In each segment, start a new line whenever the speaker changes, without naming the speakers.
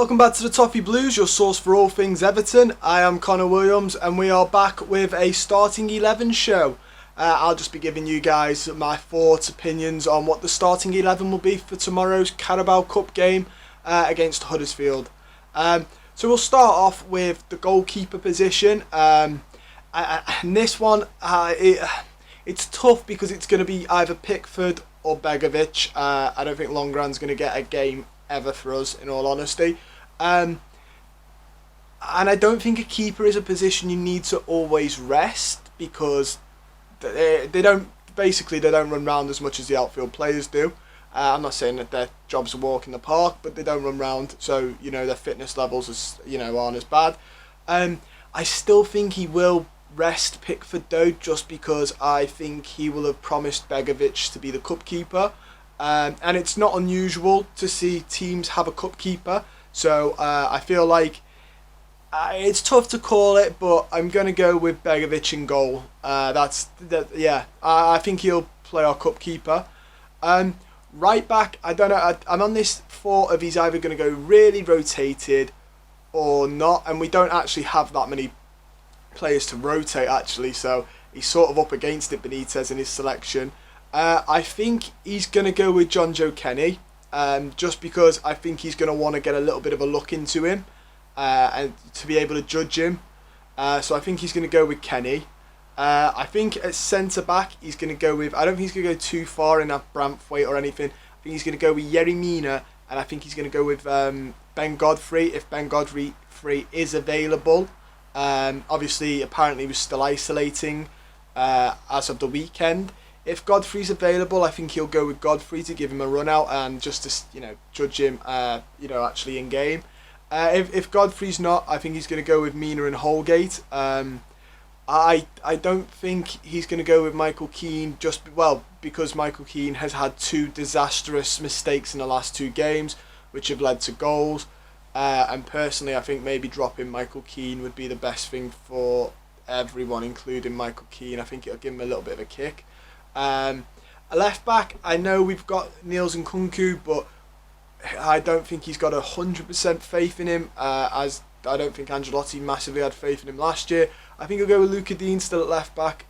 Welcome back to the Toffee Blues, your source for all things Everton. I am Connor Williams and we are back with a starting 11 show. I'll just be giving you guys my thoughts, opinions on what the starting 11 will be for tomorrow's Carabao Cup game against Huddersfield. So we'll start off with the goalkeeper position. And this one, it's tough because it's going to be either Pickford or Begovic. I don't think Longran's going to get a game ever for us, in all honesty. And I don't think a keeper is a position you need to always rest, because they don't run round as much as the outfield players do. I'm not saying that their job's a walk in the park, but they don't run round, so their fitness levels aren't as bad. I still think he will rest Pickford though, just because I think he will have promised Begovic to be the cup keeper. And it's not unusual to see teams have a cup keeper, so I feel like it's tough to call it, but I'm going to go with Begovic in goal. I think he'll play our cup keeper. Right back, I don't know, I'm on this thought of he's either going to go really rotated or not, and we don't actually have that many players to rotate actually, so he's sort of up against it, Benitez, in his selection. I think he's going to go with John Joe Kenny, just because I think he's going to want to get a little bit of a look into him and to be able to judge him. So I think he's going to go with Kenny. I think at centre-back he's going to go with... I don't think he's going to go too far in that Branthwaite or anything. I think he's going to go with Yerry Mina, and I think he's going to go with Ben Godfrey, if Ben Godfrey is available. Obviously, apparently he was still isolating as of the weekend. If Godfrey's available, I think he'll go with Godfrey to give him a run out and just to judge him actually in game. If Godfrey's not, I think he's going to go with Mina and Holgate. I don't think he's going to go with Michael Keane because Michael Keane has had two disastrous mistakes in the last two games, which have led to goals. And personally, I think maybe dropping Michael Keane would be the best thing for everyone, including Michael Keane. I think it'll give him a little bit of a kick. A left back, I know we've got Niels Nkunku, but I don't think he's got 100% faith in him, as I don't think Ancelotti massively had faith in him last year. I think he'll go with Luca Dean still at left back.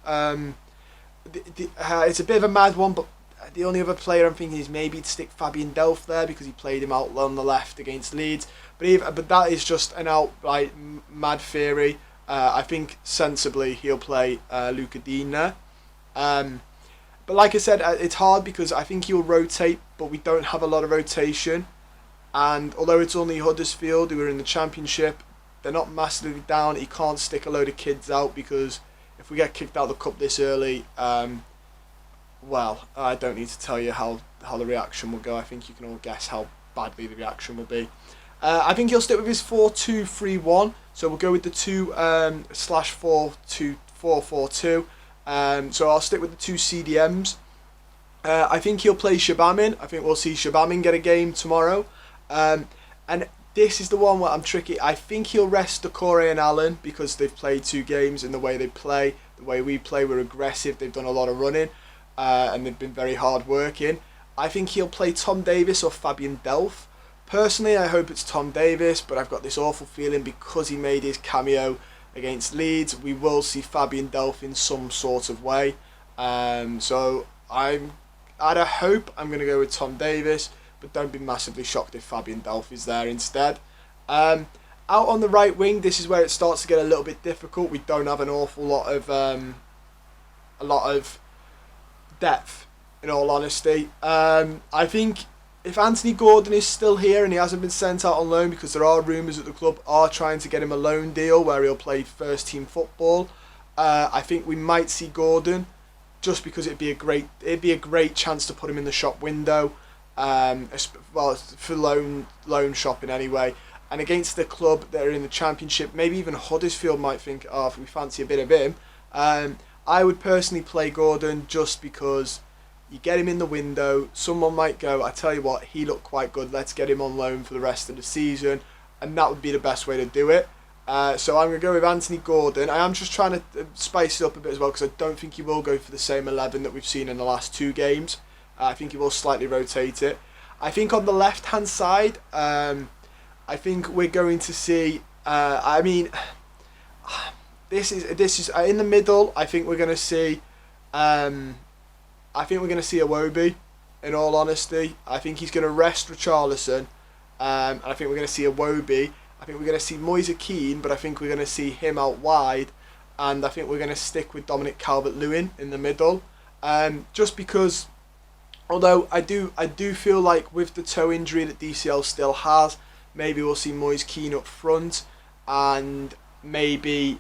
It's a bit of a mad one, but the only other player I'm thinking is maybe to stick Fabian Delph there, because he played him out on the left against Leeds. But that is just an outright mad theory. I think sensibly he'll play Luca Dean there. But like I said, it's hard because I think he'll rotate, but we don't have a lot of rotation. And although it's only Huddersfield who are in the Championship, they're not massively down. He can't stick a load of kids out, because if we get kicked out of the cup this early, I don't need to tell you how the reaction will go. I think you can all guess how badly the reaction will be. I think he'll stick with his 4-2-3-1. So we'll go with the 2/4-4-2. So I'll stick with the two CDMs. I think he'll play Shabamin. I think we'll see Shabamin get a game tomorrow. And this is the one where I'm tricky. I think he'll rest Decore and Allen, because they've played two games, and the way they play, the way we play, we're aggressive. They've done a lot of running, and they've been very hard working. I think he'll play Tom Davis or Fabian Delph. Personally, I hope it's Tom Davis, but I've got this awful feeling because he made his cameo against Leeds, we will see Fabian Delph in some sort of way. So I'd hope I'm going to go with Tom Davis, but don't be massively shocked if Fabian Delph is there instead. Out on the right wing, this is where it starts to get a little bit difficult. We don't have an awful lot of depth, in all honesty. I think if Anthony Gordon is still here and he hasn't been sent out on loan, because there are rumours that the club are trying to get him a loan deal where he'll play first team football, I think we might see Gordon, just because it'd be a great chance to put him in the shop window, for loan shopping anyway. And against the club that are in the Championship, maybe even Huddersfield might think, if we fancy a bit of him. I would personally play Gordon, just because you get him in the window, someone might go, I tell you what, he looked quite good, let's get him on loan for the rest of the season, and that would be the best way to do it. So I'm going to go with Anthony Gordon. I am just trying to spice it up a bit as well, because I don't think he will go for the same 11 that we've seen in the last two games. I think he will slightly rotate it. I think on the left hand side, I I think we're going to see. I mean, this is in the middle. I think we're going to see. I think we're going to see Iwobi. In all honesty, I think he's going to rest Richarlison. And I think we're going to see Iwobi. I think we're going to see Moise Kean, but I think we're going to see him out wide. And I think we're going to stick with Dominic Calvert-Lewin in the middle. Just because, although I do feel like with the toe injury that DCL still has, maybe we'll see Moise Kean up front. And maybe,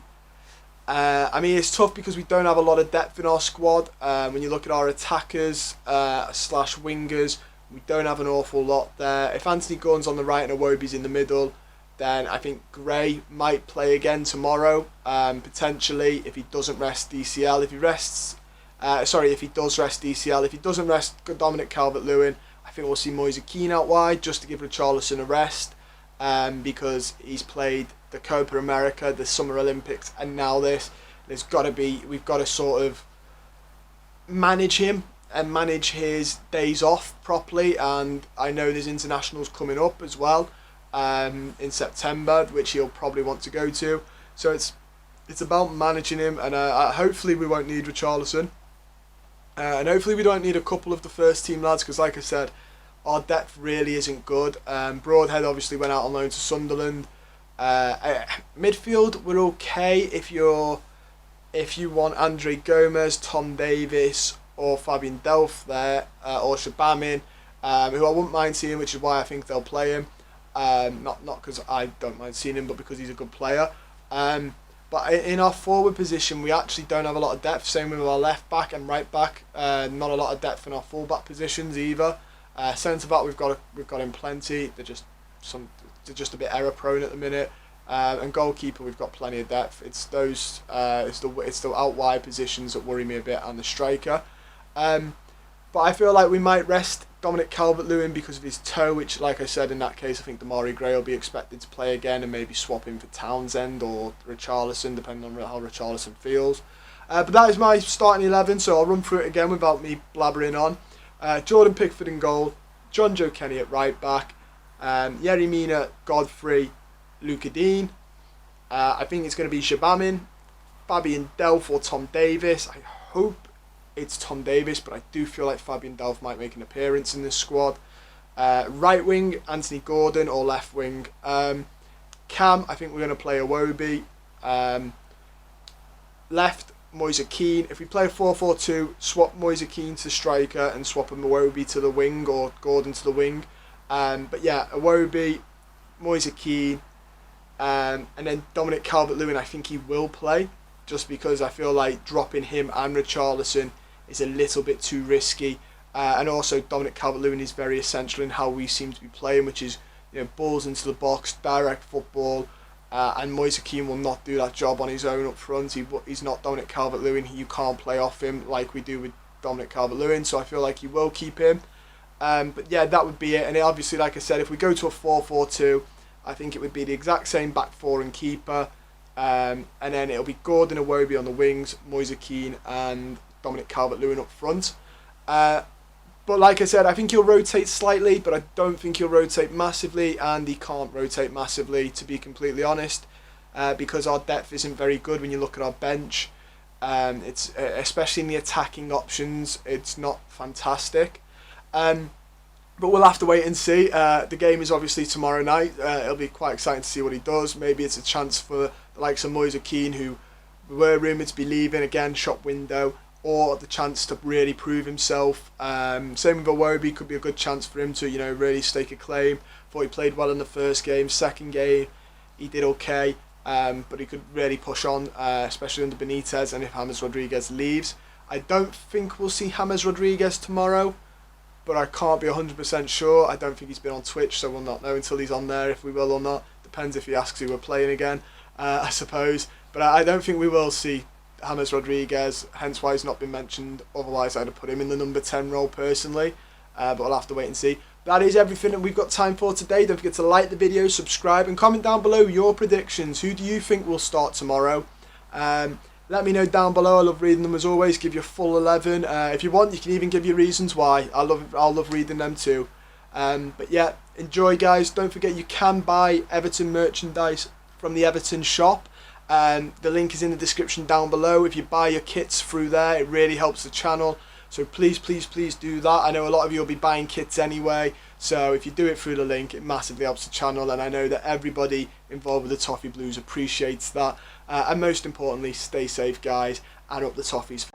I mean, it's tough because we don't have a lot of depth in our squad. When you look at our attackers / wingers, we don't have an awful lot there. If Anthony Gordon's on the right and Iwobi's in the middle, then I think Gray might play again tomorrow, potentially, if he doesn't rest DCL. If he does rest DCL. If he doesn't rest Dominic Calvert-Lewin, I think we'll see Moise Kean out wide just to give Richarlison a rest, because he's played the Copa America, the Summer Olympics, and now this. We've got to sort of manage him and manage his days off properly, and I know there's internationals coming up as well in September, which he'll probably want to go to. So it's about managing him, and hopefully we won't need Richarlison, and hopefully we don't need a couple of the first team lads, because like I said, our depth really isn't good. Broadhead obviously went out on loan to Sunderland. Midfield, we're okay if you want Andre Gomez, Tom Davis, or Fabian Delph there, or Shabamin, who I wouldn't mind seeing, which is why I think they'll play him. Not because I don't mind seeing him, but because he's a good player. But in our forward position, we actually don't have a lot of depth. Same with our left back and right back. Not a lot of depth in our full back positions either. Centre back, we've got in plenty. They're just a bit error prone at the minute. And goalkeeper, we've got plenty of depth. It's those it's the out wide positions that worry me a bit, and the striker. But I feel like we might rest Dominic Calvert-Lewin because of his toe, which, like I said, in that case, I think Damari Gray will be expected to play again, and maybe swap him for Townsend or Richarlison, depending on how Richarlison feels. But that is my starting 11, so I'll run through it again without me blabbering on. Jordan Pickford in goal, John Joe Kenny at right back, Yerry Mina, Godfrey, Luca Dean. I think it's going to be Shabamin, Fabian Delph, or Tom Davis. I hope it's Tom Davis, but I do feel like Fabian Delph might make an appearance in this squad. Right wing, Anthony Gordon, or left wing, Cam. I think we're going to play Iwobi. Left, Moise Kean. If we play a 4-4-2, swap Moise Kean to striker and swap Iwobi to the wing, or Gordon to the wing. But yeah, Iwobi, Moise Kean, and then Dominic Calvert-Lewin, I think he will play, just because I feel like dropping him and Richarlison is a little bit too risky. And also Dominic Calvert-Lewin is very essential in how we seem to be playing, which is, balls into the box, direct football, and Moise Kean will not do that job on his own up front. He's not Dominic Calvert-Lewin. You can't play off him like we do with Dominic Calvert-Lewin, so I feel like you will keep him. But yeah, that would be it. And obviously, like I said, if we go to a 4-4-2, I think it would be the exact same back four and keeper. And then it'll be Gordon and Iwobi on the wings, Moise Kean and Dominic Calvert-Lewin up front. But like I said, I think he'll rotate slightly, but I don't think he'll rotate massively, and he can't rotate massively, to be completely honest, because our depth isn't very good when you look at our bench. It's especially in the attacking options, it's not fantastic. But we'll have to wait and see. The game is obviously tomorrow night. It'll be quite exciting to see what he does. Maybe it's a chance for the likes of Moise Kean, who were rumoured to be leaving again, shop window, or the chance to really prove himself. Same with Iwobi, could be a good chance for him to, really stake a claim. Thought he played well in the first game. Second game, he did okay, but he could really push on, especially under Benitez, and if James Rodriguez leaves. I don't think we'll see James Rodriguez tomorrow, but I can't be 100% sure. I don't think he's been on Twitch, so we'll not know until he's on there if we will or not. Depends if he asks who we're playing again, I suppose. But I don't think we will see James Rodriguez, hence why he's not been mentioned. Otherwise, I'd have put him in the number 10 role personally, but we'll have to wait and see. That is everything that we've got time for today. Don't forget to like the video, subscribe, and comment down below your predictions. Who do you think will start tomorrow? Let me know down below. I love reading them as always. Give your full 11. If you want, you can even give your reasons why. I'll love reading them too. But yeah, enjoy, guys. Don't forget you can buy Everton merchandise from the Everton shop. The link is in the description down below. If you buy your kits through there, it really helps the channel. So please, please, please do that. I know a lot of you will be buying kits anyway. So if you do it through the link, it massively helps the channel. And I know that everybody involved with the Toffee Blues appreciates that. And most importantly, stay safe, guys, and up the Toffees.